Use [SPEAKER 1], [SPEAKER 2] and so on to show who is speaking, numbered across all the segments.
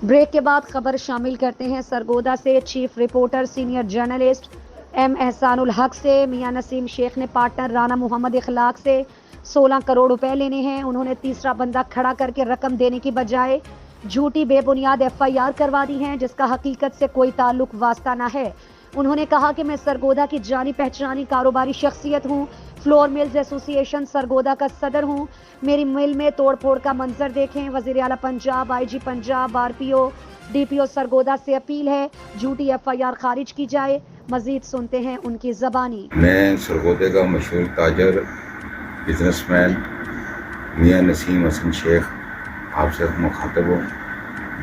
[SPEAKER 1] Break के बाद खबर शामिल करते हैं सरगोदा से। Chief reporter senior journalist M Ehsanul Haq से मियां नसीम शेख ने पार्टनर राना मोहम्मद इखलाक से 16 करोड़ रुपए लेने हैं। उन्होंने तीसरा बंदा खड़ा करके रकम देने की बजाय झूठी बेबुनियाद FIR करवा दी है, जिसका हकीकत से कोई ताल्लुक वास्ता ना है। उन्होंने कहा कि मैं सरगोदा की जानी पहचानी कारोबारी शख्सियत हूँ, फ्लोर मिल्स एसोसिएशन सरगोदा का सदर हूँ। मेरी मिल में तोड़ फोड़ का मंजर देखें। वज़ीर आला Punjab, IG Punjab, RPO, DPO Sargodha से अपील है झूठी FIR खारिज की जाए। मजीद सुनते हैं उनकी ज़बानी।
[SPEAKER 2] मैं सरगोदे का मशहूर ताजर बिजनेसमैन मियां नसीम हसन शेख आपसे मुखातब हूँ।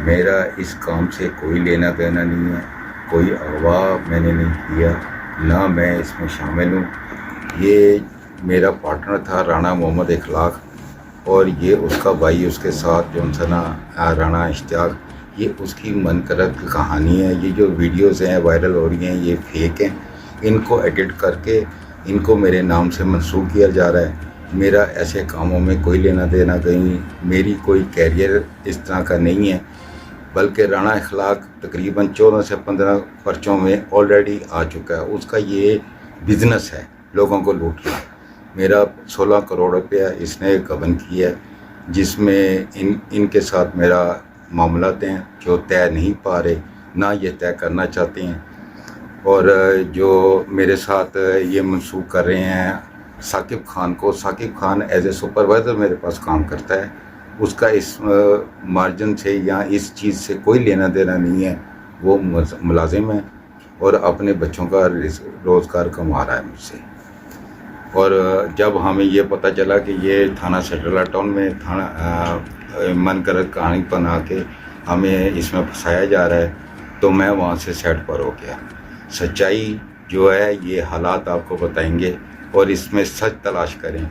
[SPEAKER 2] मेरा इस काम से कोई लेना देना नहीं है, कोई अगवा मैंने नहीं किया, ना मैं इसमें शामिल हूँ। ये मेरा पार्टनर था राना मोहम्मद इखलाक, और ये उसका भाई उसके साथ जोनसना राना इश्तियाक। ये उसकी मनकरत की कहानी है। ये जो वीडियोज़ हैं वायरल हो रही हैं ये फेक हैं। इनको एडिट करके इनको मेरे नाम से मंसूब किया जा रहा है। मेरा ऐसे कामों में कोई लेना देना नहीं, मेरी कोई कैरियर इस तरह का नहीं है। बल्कि राना इखलाक तकरीबन 14 से 15 पर्चों में ऑलरेडी आ चुका है। उसका ये बिज़नेस है लोगों को लूटना। मेरा 16 करोड़ रुपया इसने गबन किया है, जिसमें इनके साथ मेरा मामलात हैं जो तय नहीं पा रहे, ना ये तय करना चाहते हैं। और जो मेरे साथ ये मंसूब कर रहे हैं साकिब खान को, Saqib Khan as a supervisor मेरे पास काम करता है। उसका इस मार्जिन से या इस चीज़ से कोई लेना देना नहीं है। वो मुलाजिम है और अपने बच्चों का रोज़गार कमा रहा है मुझसे। और जब हमें ये पता चला कि ये थाना सेंट्रल टाउन में मनगढ़ंत कहानी बना के हमें इसमें फंसाया जा रहा है, तो मैं वहाँ से सेट पर हो गया। सच्चाई जो है ये हालात आपको बताएंगे और इसमें सच तलाश करें।